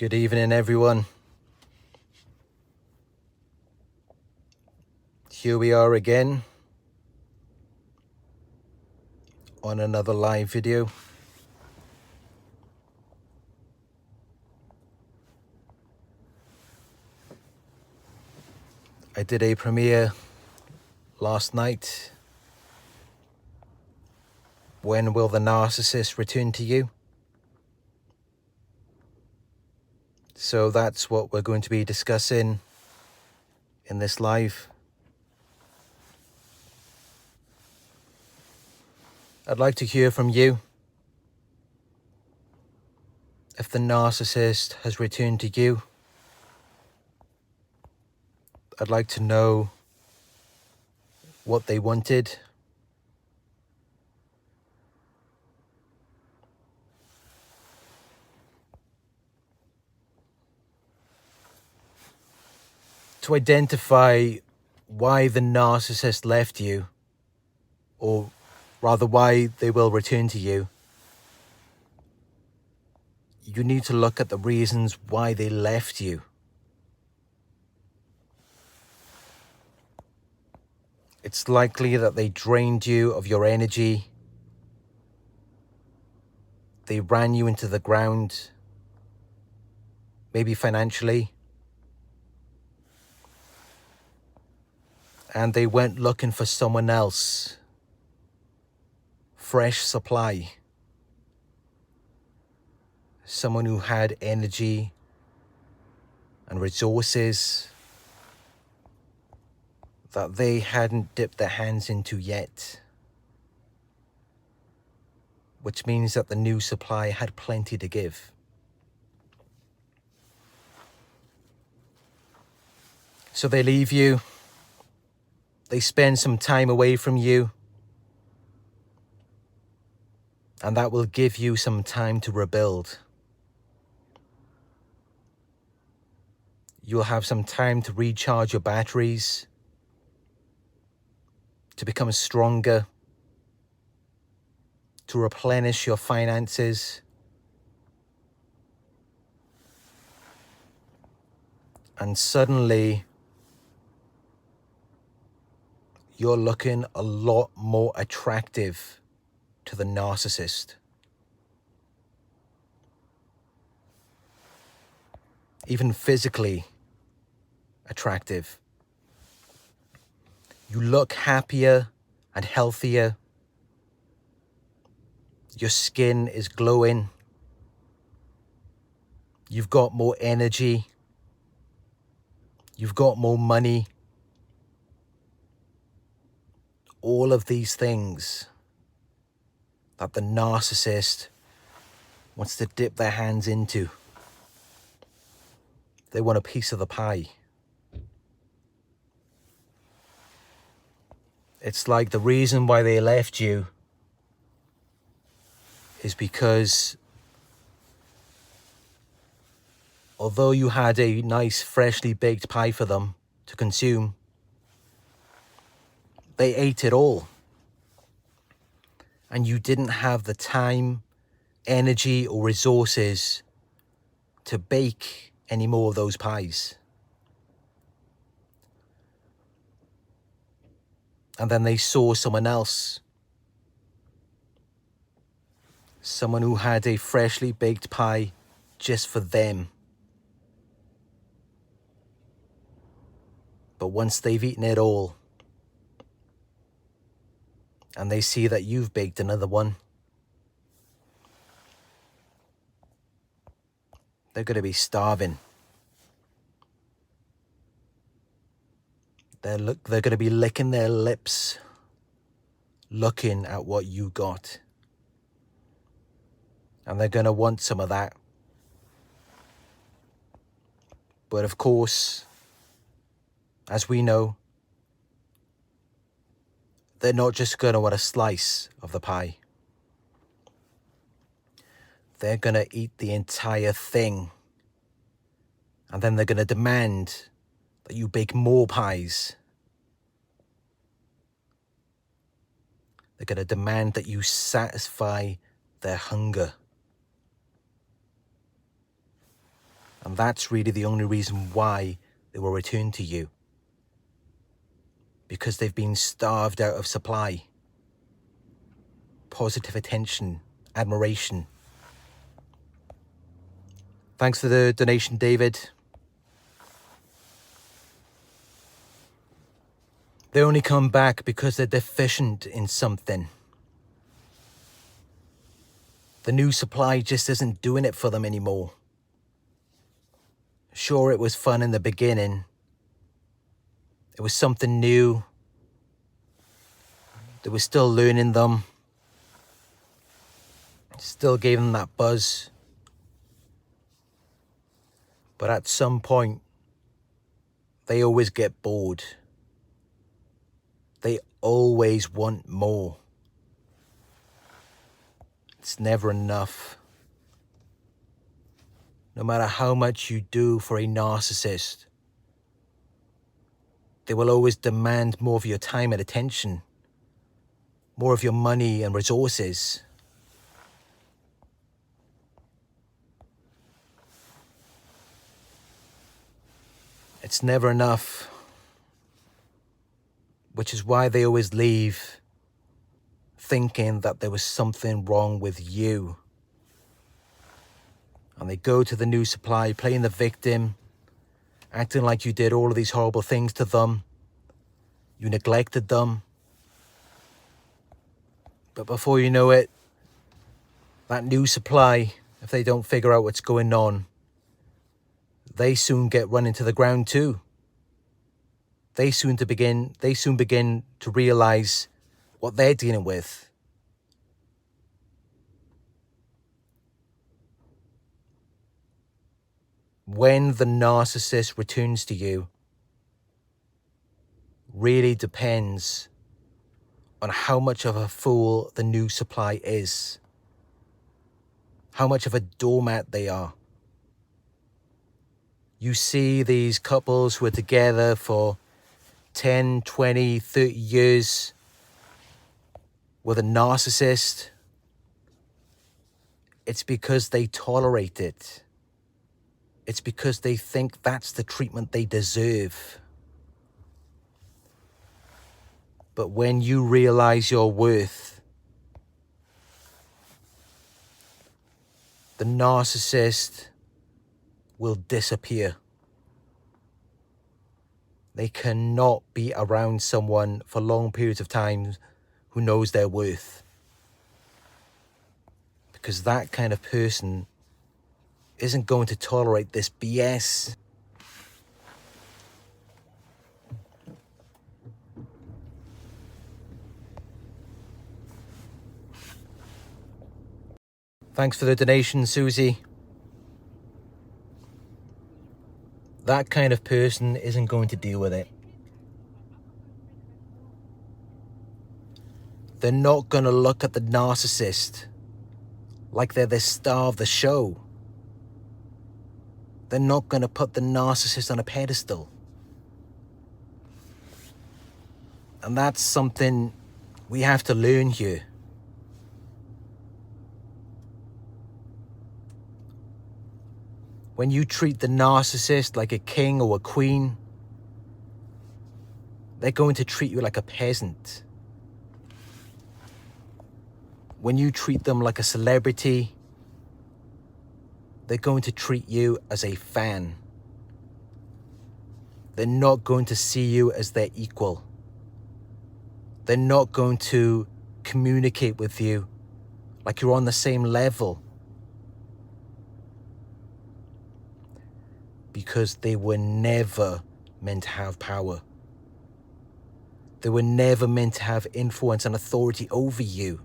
Good evening, everyone. Here we are again on another live video. I did a premiere last night. When will the narcissist return to you? So that's what we're going to be discussing in this live. I'd like to hear from you. If the narcissist has returned to you, I'd like to know what they wanted. To identify why the narcissist left you, or rather why they will return to you, you need to look at the reasons why they left you. It's likely that they drained you of your energy. They ran you into the ground, maybe financially. And they went looking for someone else. Fresh supply. Someone who had energy and resources that they hadn't dipped their hands into yet. Which means that the new supply had plenty to give. So they leave you. They spend some time away from you. And that will give you some time to rebuild. You'll have some time to recharge your batteries, to become stronger, to replenish your finances. And suddenly, you're looking a lot more attractive to the narcissist. Even physically attractive. You look happier and healthier. Your skin is glowing. You've got more energy. You've got more money. All of these things that the narcissist wants to dip their hands into. They want a piece of the pie. It's like the reason why they left you is because although you had a nice freshly baked pie for them to consume, they ate it all. And you didn't have the time, energy, or resources to bake any more of those pies. And then they saw someone else. Someone who had a freshly baked pie just for them. But once they've eaten it all, and they see that you've baked another one, they're going to be starving. They're going to be licking their lips, looking at what you got. And they're going to want some of that. But of course, as we know, they're not just going to want a slice of the pie. They're going to eat the entire thing. And then they're going to demand that you bake more pies. They're going to demand that you satisfy their hunger. And that's really the only reason why they will return to you. Because they've been starved out of supply. Positive attention, admiration. Thanks for the donation, David. They only come back because they're deficient in something. The new supply just isn't doing it for them anymore. Sure, it was fun in the beginning. It was something new. They were still learning them. Still gave them that buzz. But at some point, they always get bored. They always want more. It's never enough. No matter how much you do for a narcissist, they will always demand more of your time and attention, more of your money and resources. It's never enough, which is why they always leave thinking that there was something wrong with you. And they go to the new supply, playing the victim, acting like you did all of these horrible things to them. You neglected them. But before you know it, that new supply, if they don't figure out what's going on, they soon get run into the ground too. They soon begin to realize what they're dealing with. When the narcissist returns to you really depends on how much of a fool the new supply is, how much of a doormat they are. You see these couples who are together for 10, 20, 30 years with a narcissist. It's because they tolerate it. It's because they think that's the treatment they deserve. But when you realize your worth, the narcissist will disappear. They cannot be around someone for long periods of time who knows their worth. Because that kind of person isn't going to tolerate this BS. Thanks for the donation, Susie. That kind of person isn't going to deal with it. They're not going to look at the narcissist like they're the star of the show. They're not going to put the narcissist on a pedestal. And that's something we have to learn here. When you treat the narcissist like a king or a queen, they're going to treat you like a peasant. When you treat them like a celebrity, they're going to treat you as a fan. They're not going to see you as their equal. They're not going to communicate with you like you're on the same level. Because they were never meant to have power. They were never meant to have influence and authority over you.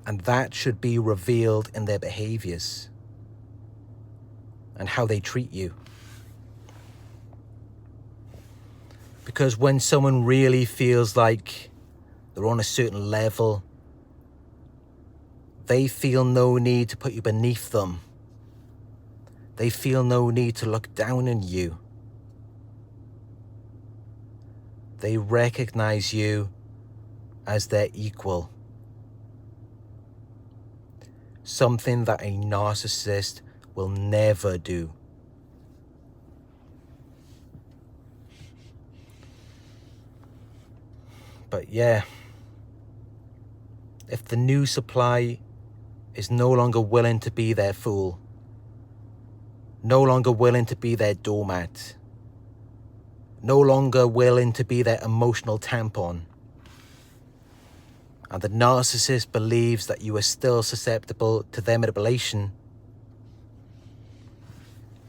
And that should be revealed in their behaviors and how they treat you. Because when someone really feels like they're on a certain level, they feel no need to put you beneath them. They feel no need to look down on you. They recognize you as their equal. Something that a narcissist will never do. But yeah, if the new supply is no longer willing to be their fool, no longer willing to be their doormat, no longer willing to be their emotional tampon, and the narcissist believes that you are still susceptible to their manipulation,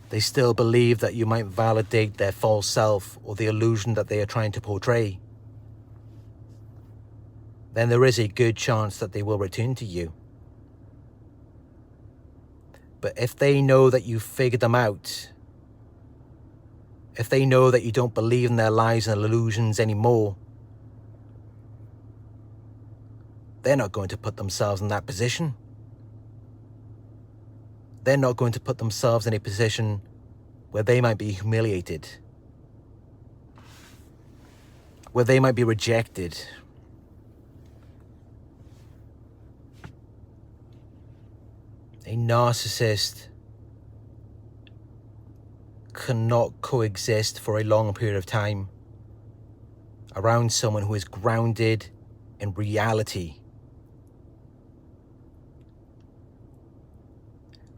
they still believe that you might validate their false self or the illusion that they are trying to portray, then there is a good chance that they will return to you. But if they know that you've figured them out, if they know that you don't believe in their lies and illusions anymore, they're not going to put themselves in that position. They're not going to put themselves in a position where they might be humiliated, where they might be rejected. A narcissist cannot coexist for a long period of time around someone who is grounded in reality.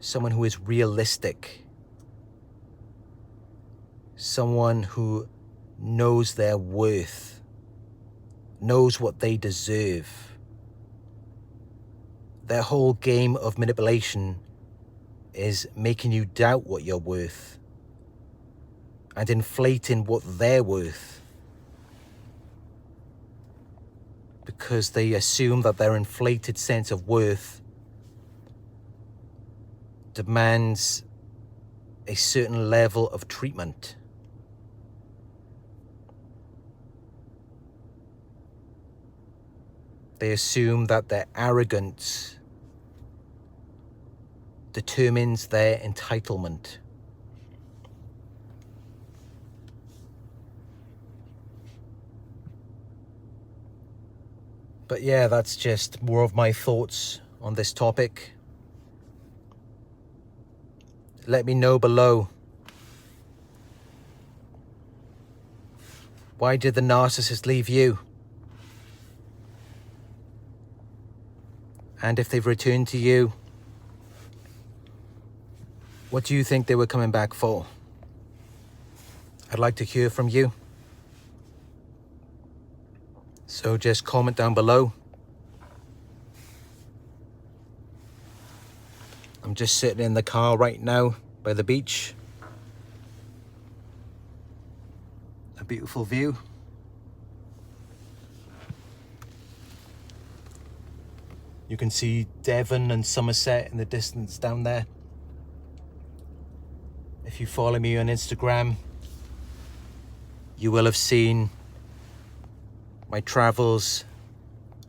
Someone who is realistic. Someone who knows their worth, knows what they deserve. Their whole game of manipulation is making you doubt what you're worth and inflating what they're worth, because they assume that their inflated sense of worth demands a certain level of treatment. They assume that their arrogance determines their entitlement. But yeah, that's just more of my thoughts on this topic. Let me know below. Why did the narcissist leave you? And if they've returned to you, what do you think they were coming back for? I'd like to hear from you. So just comment down below. I'm just sitting in the car right now by the beach. A beautiful view. You can see Devon and Somerset in the distance down there. If you follow me on Instagram, you will have seen my travels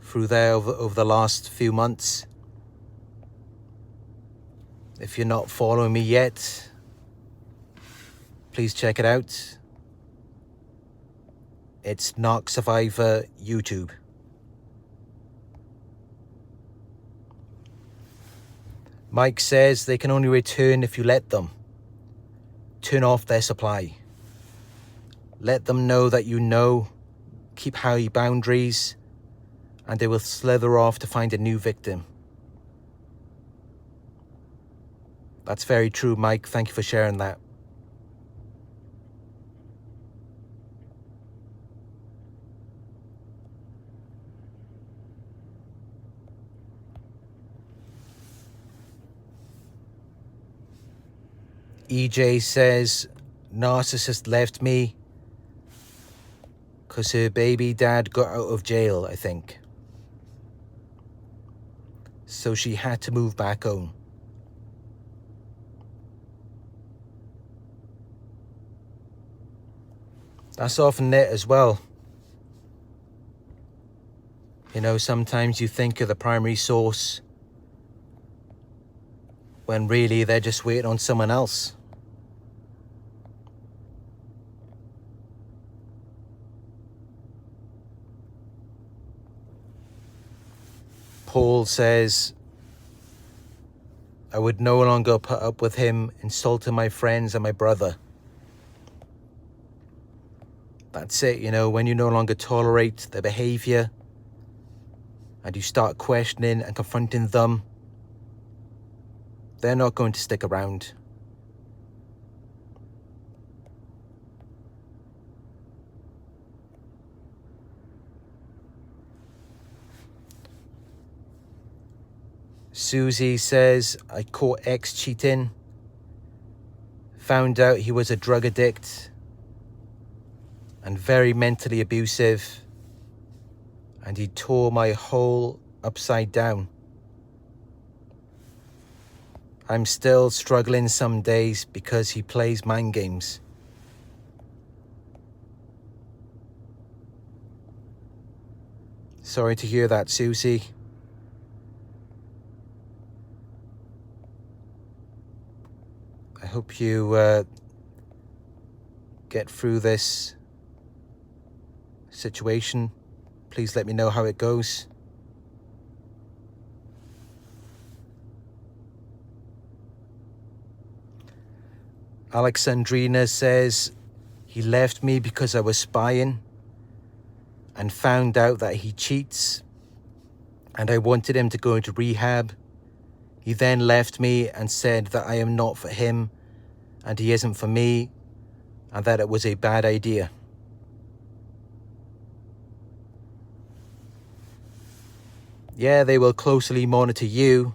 through there over the last few months. If you're not following me yet, please check it out. It's Narc Survivor YouTube. Mike says they can only return if you let them. Turn off their supply. Let them know that you know. Keep high boundaries, and they will slither off to find a new victim. That's very true, Mike. Thank you for sharing that. EJ says, narcissist left me because her baby dad got out of jail, I think. So she had to move back home. That's often it as well. You know, sometimes you think you're the primary source when really they're just waiting on someone else. Paul says, I would no longer put up with him insulting my friends and my brother. That's it, you know, when you no longer tolerate their behavior and you start questioning and confronting them, they're not going to stick around. Susie says, I caught ex cheating, found out he was a drug addict and very mentally abusive, and he tore my whole upside down. I'm still struggling some days because he plays mind games. Sorry to hear that, Susie. I hope you get through this situation. Please let me know how it goes. Alexandrina says, he left me because I was spying and found out that he cheats, and I wanted him to go into rehab. He then left me and said that I am not for him and he isn't for me, and that it was a bad idea. Yeah, they will closely monitor you,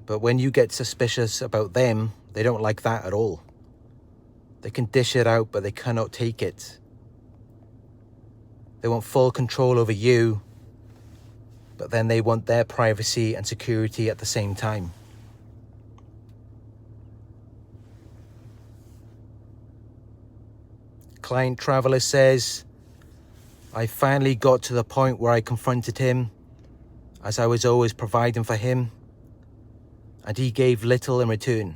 but when you get suspicious about them, they don't like that at all. They can dish it out, but they cannot take it. They want full control over you, but then they want their privacy and security at the same time. Client Traveler says, I finally got to the point where I confronted him, as I was always providing for him, and he gave little in return.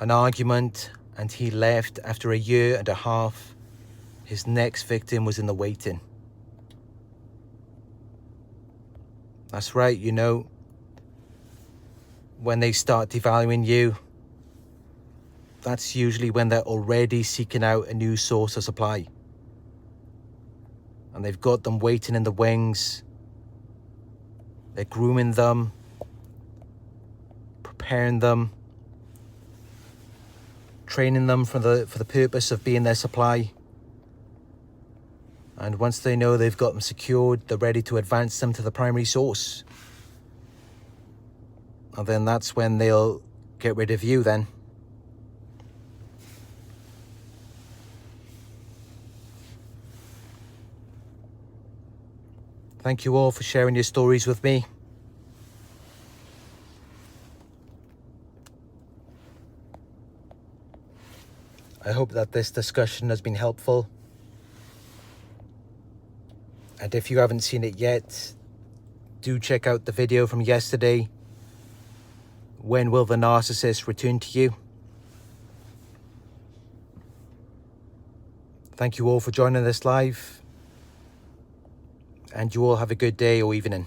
An argument, and he left after a year and a half. His next victim was in the waiting. That's right, you know, when they start devaluing you, that's usually when they're already seeking out a new source of supply. And they've got them waiting in the wings. They're grooming them, preparing them, training them for the purpose of being their supply. And once they know they've got them secured, they're ready to advance them to the primary source. And then that's when they'll get rid of you then. Thank you all for sharing your stories with me. I hope that this discussion has been helpful. And if you haven't seen it yet, do check out the video from yesterday. When will the narcissist return to you? Thank you all for joining us live. And you all have a good day or evening.